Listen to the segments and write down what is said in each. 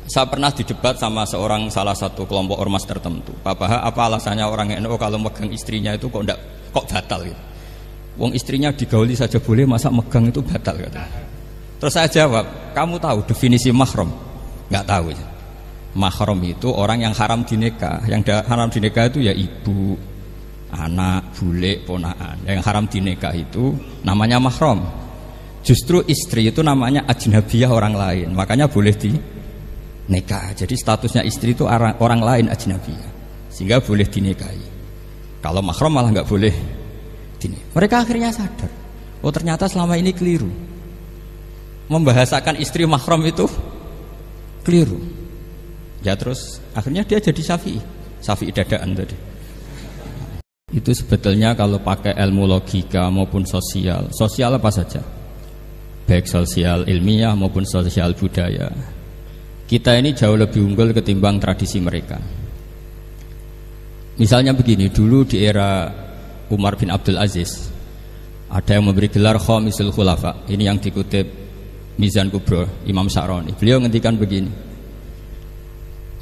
Saya pernah didebat sama salah satu kelompok ormas tertentu. Apa alasannya orang NU kalau megang istrinya itu kok batal gitu. Wong istrinya digauli saja boleh, masa megang itu batal gitu. Terus saya jawab, kamu tahu definisi mahram? Nggak tahu ya. Mahram itu orang yang haram dinikah. Yang haram dinikah itu ya ibu, anak, bule, ponakan. Yang haram dinikah itu namanya mahram. Justru istri itu namanya ajnabiyah, orang lain. Makanya boleh nikah. Jadi statusnya istri itu orang lain, ajnabiyah, sehingga boleh dinikahi. Kalau mahram malah nggak boleh dinikahi. Mereka akhirnya sadar, oh ternyata selama ini keliru. Membahasakan istri mahram itu keliru. Ya terus akhirnya dia jadi Syafi'i dadaan tadi. Itu sebetulnya kalau pakai ilmu logika maupun sosial apa saja, baik sosial ilmiah maupun sosial budaya, kita ini jauh lebih unggul ketimbang tradisi mereka. Misalnya begini, dulu di era Umar bin Abdul Aziz ada yang memberi gelar Khamisul Khulafa. Ini yang dikutip Mizan Kubro Imam Sya'rani. Beliau ngendikan begini,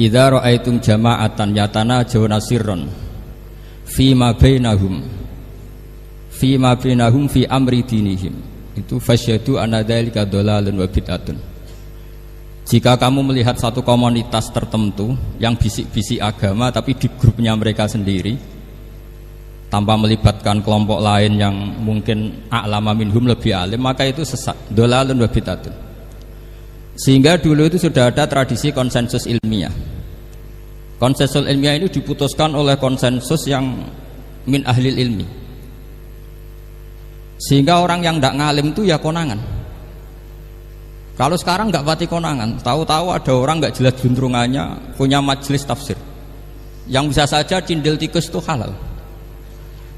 idza ra'aitum jama'atan yatanajawna sirran fima bainahum fi amri dinihim, itu fasyhadu anna dzalika dhalalun wa bid'atun. Jika kamu melihat satu komunitas tertentu yang bisik-bisik agama tapi di grupnya mereka sendiri tanpa melibatkan kelompok lain yang mungkin a'lama minhum, lebih alim, maka itu sesat, dhalalun wa bid'atun. Sehingga dulu itu sudah ada tradisi konsensus ilmiah. Konsensus ilmiah ini diputuskan oleh konsensus yang min ahlil ilmi. Sehingga orang yang tidak ngalim itu ya konangan. Kalau sekarang nggak pati konangan, tahu-tahu ada orang nggak jelas juntrungannya punya majelis tafsir, yang bisa saja cindil tikus itu halal,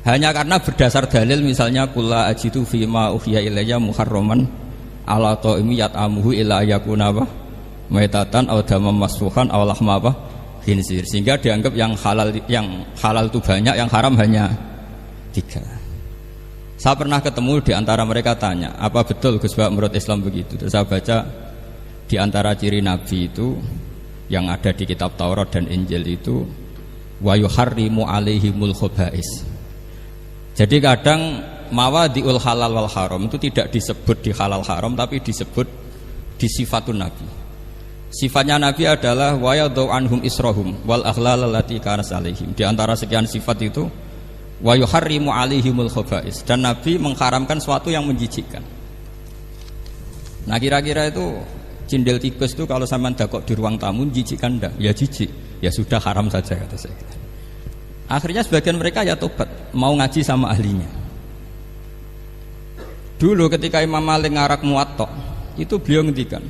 hanya karena berdasar dalil, misalnya kula ajitu fima uhiya ilayya muharraman ala ta'imi yat'amuhu illa yakuna maitatan aw damam masfuhan aw lahma khinzir, sehingga dianggap yang halal itu banyak, yang haram hanya 3. Saya pernah ketemu di antara mereka, tanya, apa betul Gus Bak menurut Islam begitu? Terus saya baca di antara ciri Nabi itu yang ada di kitab Taurat dan Injil itu wa yuharrimu alaihimul khaba'is. Jadi kadang mawadiul halal wal haram itu tidak disebut di halal haram, tapi disebut di sifatun Nabi. Sifatnya Nabi adalah wa yadau anhum israhum wal aghlal allati kanat alaihim. Di antara sekian sifat itu wa yuharrimu alaihimul khaba'is, dan Nabi mengharamkan sesuatu yang menjijikkan. Nah kira-kira itu cindil tikus itu kalau sampean dakok di ruang tamu jijikkan enggak? Ya jijik, ya sudah haram saja kata saya. Akhirnya sebagian mereka ya tobat, mau ngaji sama ahlinya. Dulu ketika Imam Malik ngarak Muwatta itu beliau ngendikan,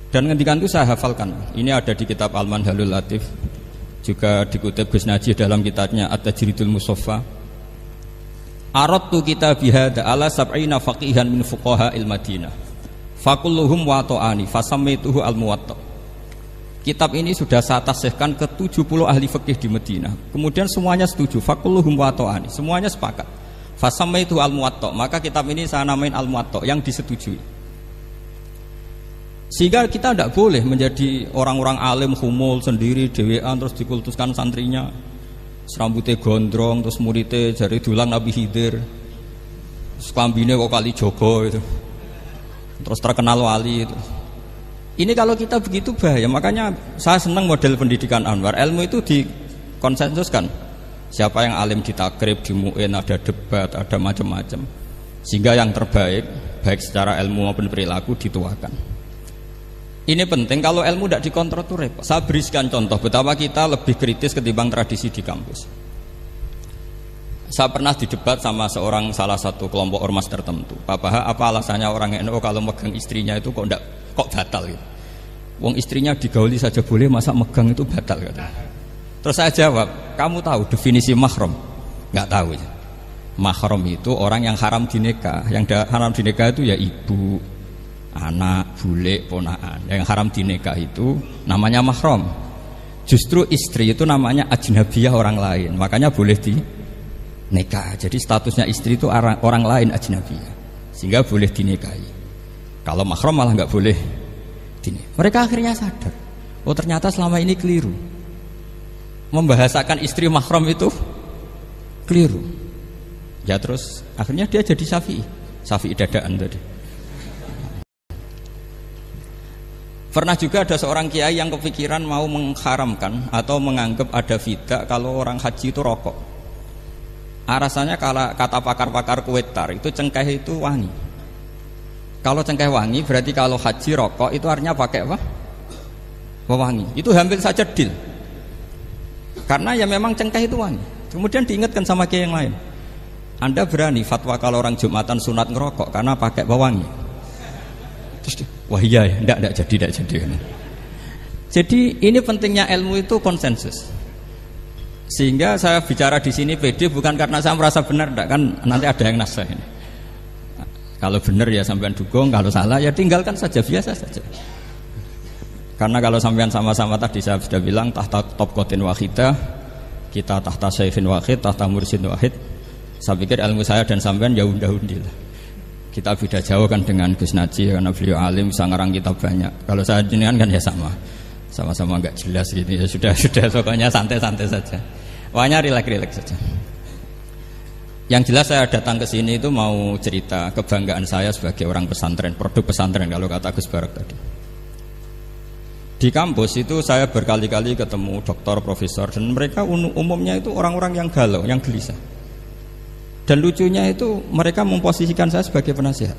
dan ngendikan itu saya hafalkan. Ini ada di kitab Al-Manhalul Latif, juga dikutip Gus Najih dalam kitabnya At-Tajridul Musaffa. Aradtu kitab bihada ala sab'ina faqihan min fuqaha il-Madinah fakulluhum wato'ani fasamituhu al-Muwatta. Kitab ini sudah saya tasihkan ke 70 ahli fikih di Madinah, kemudian semuanya setuju, fakulluhum wato'ani, semuanya sepakat, fasamituhu al-Muwatta. Maka kitab ini saya namain al-Muwatta, yang disetujui. Sehingga kita tidak boleh menjadi orang-orang alim humul sendiri dewean terus dikultuskan santrinya, serambutnya gondrong, terus muridnya jari dulang Nabi Khidir, sekambine kok kali Jogo itu, terus terkenal wali itu. Ini kalau kita begitu bahaya. Makanya saya senang model pendidikan Anwar. Ilmu itu dikonsensuskan. Siapa yang alim ditakrib, di mu'in, ada debat, ada macam-macam, sehingga yang terbaik baik secara ilmu maupun perilaku dituakan. Ini penting. Kalau ilmu tidak dikontrol itu repot. Saya berikan contoh betapa kita lebih kritis ketimbang tradisi di kampus. Saya pernah didebat sama salah satu kelompok ormas tertentu. Apa alasannya orang NU kalau megang istrinya itu kok batal gitu. Wong istrinya digauli saja boleh, masa megang itu batal gitu. Terus saya jawab, kamu tahu definisi mahram? Nggak tahu ya. Mahram itu orang yang haram dinikah. Yang haram dinikah itu ya ibu, anak, bule, ponakan. Yang haram dinikah itu namanya mahram. Justru istri itu namanya ajnabiyah, orang lain. Makanya boleh dinikah. Jadi statusnya istri itu orang lain, ajnabiyah, sehingga boleh dinikahi. Kalau mahram malah nggak boleh Mereka akhirnya sadar, oh ternyata selama ini keliru. Membahasakan istri mahram itu keliru. Ya terus akhirnya dia jadi Syafi'i dadaan tadi. Pernah juga ada seorang kiai yang kepikiran mau mengharamkan atau menganggap ada fidah kalau orang haji itu rokok. Alasannya kalau kata pakar-pakar Kuwaitar itu cengkeh itu wangi. Kalau cengkeh wangi berarti kalau haji rokok itu artinya pakai apa? Wangi. Itu hampir saja deal. Karena ya memang cengkeh itu wangi. Kemudian diingatkan sama kiai yang lain. Anda berani fatwa kalau orang Jumatan sunat ngerokok karena pakai pewangi? Terus wah iya ya, enggak jadi. Jadi ini pentingnya ilmu itu konsensus. Sehingga saya bicara di sini pede bukan karena saya merasa benar, enggak, kan nanti ada yang nasah ini. Kalau benar ya sampean dukung, kalau salah ya tinggalkan saja, biasa saja. Karena kalau sampean sama-sama tadi saya sudah bilang tahta topkotin wahidah, kita tahta syaihin wahid, tahta mursyid wahid. Saya pikir ilmu saya dan sampean ya undah-undi lah. Kita beda jauh kan dengan Gus Naji karena beliau alim bisa ngarang kitab banyak. Kalau saya jenengan kan ya sama-sama nggak jelas gitu ya sudah pokoknya santai-santai saja. Pokoknya rileks saja. Yang jelas saya datang ke sini itu mau cerita kebanggaan saya sebagai orang pesantren, produk pesantren kalau kata Gus Barak tadi. Di kampus itu saya berkali-kali ketemu doktor, profesor dan mereka umumnya itu orang-orang yang galau, yang gelisah. Dan lucunya itu mereka memposisikan saya sebagai penasihat.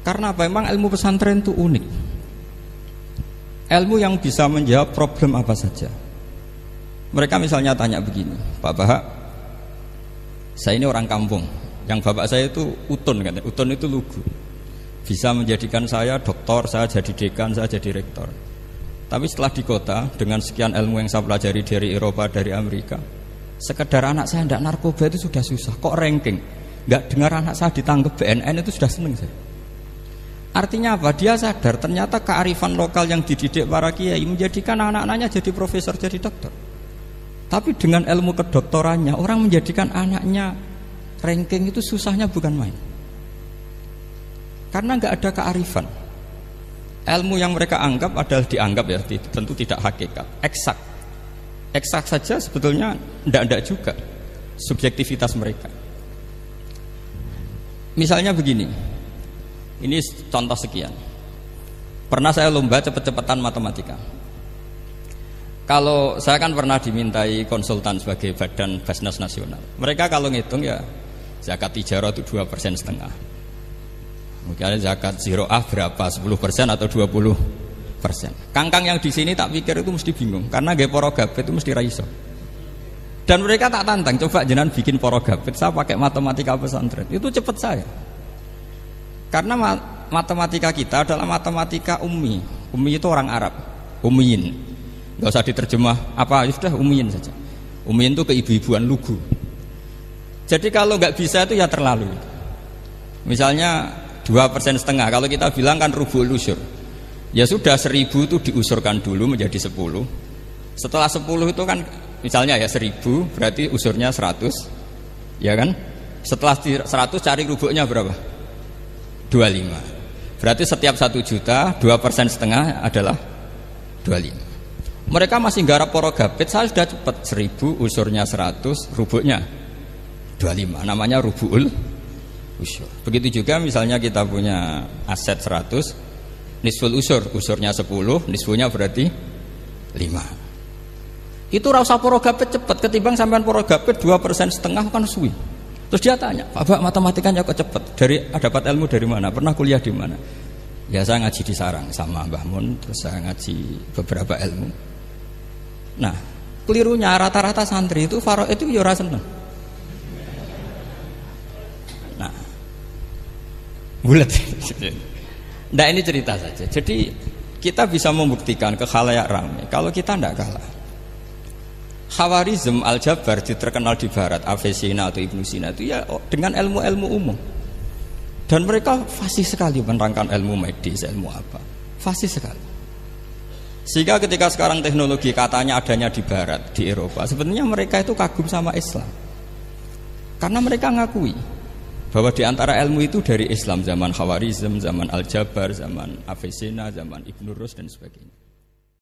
Karena apa? Memang ilmu pesantren itu unik. Ilmu yang bisa menjawab problem apa saja. Mereka misalnya tanya begini, Pak Bahak, saya ini orang kampung. Yang bapak saya itu utun, katanya. Utun itu lugu. Bisa menjadikan saya doktor, saya jadi dekan, saya jadi rektor. Tapi setelah di kota, dengan sekian ilmu yang saya pelajari dari Eropa, dari Amerika, sekedar anak saya tidak narkoba itu sudah susah. Kok ranking? Nggak dengar anak saya ditangkap BNN itu sudah seneng saya. Artinya apa? Dia sadar ternyata kearifan lokal yang dididik para kiai menjadikan anak-anaknya jadi profesor, jadi dokter. Tapi dengan ilmu kedoktorannya orang menjadikan anaknya ranking itu susahnya bukan main. Karena nggak ada kearifan. Ilmu yang mereka anggap adalah dianggap ya, tentu tidak hakikat, eksak. Eksak saja sebetulnya tidak juga subjektivitas mereka. Misalnya begini, ini contoh sekian. Pernah saya lomba cepet-cepetan matematika. Kalau saya kan pernah dimintai konsultan sebagai badan Basnas Nasional. Mereka kalau ngitung ya zakat tijarah itu 2,5%. Mungkin zakat ziroah berapa? 10% atau 20%. Kangkang yang di sini tak pikir itu mesti bingung karena gaya poro gabet itu mesti raiso. Dan mereka tak tantang, coba jenengan bikin poro gabet, saya pakai matematika pesantren. Itu cepet saya. Karena matematika kita adalah matematika ummi. Ummi itu orang Arab, ummiyin. Enggak usah diterjemah apa, ya sudah ummiyin saja. Ummiyin itu keibu-ibuan lugu. Jadi kalau nggak bisa itu ya terlalu. Misalnya 2,5%. Kalau kita bilang kan rubul usur. Ya sudah 1.000 itu diusurkan dulu menjadi 10. Setelah 10 itu kan misalnya ya 1.000 berarti usurnya 100. Ya kan? Setelah 100 cari rubuknya berapa? 25. Berarti setiap 1 juta 2,5% adalah 25. Mereka masih garap poro gabit, saya sudah cepat 1.000 usurnya 100, rubuknya 25. Namanya rubul usur. Begitu juga misalnya kita punya aset 100, nisful usurnya 10, nisfunya berarti 5. Itu rasa poro gabit cepat ketimbang sampean poro gabit 2,5% kan suwi. Terus dia tanya, Pak matematikanya kok cepat? Dapat ilmu dari mana? Pernah kuliah di mana? Ya saya ngaji di Sarang sama Mbah Mun, terus saya ngaji beberapa ilmu. Nah, kelirunya rata-rata santri itu faro itu ya ora seneng. Nah, bulat. Nah ini cerita saja. Jadi kita bisa membuktikan ke khalayak ramai kalau kita tidak kalah. Khawarizm Al-Jabar terkenal di Barat, Avicenna atau Ibnu Sina itu ya dengan ilmu-ilmu umum. Dan mereka fasih sekali menerangkan ilmu medis, ilmu apa, fasih sekali. Sehingga ketika sekarang teknologi katanya adanya di Barat, di Eropa, sebenarnya mereka itu kagum sama Islam. Karena mereka ngakui Bahwa di antara ilmu itu dari Islam zaman Khawarizm, zaman Al-Jabar, zaman Avicenna, zaman Ibn Rus dan sebagainya.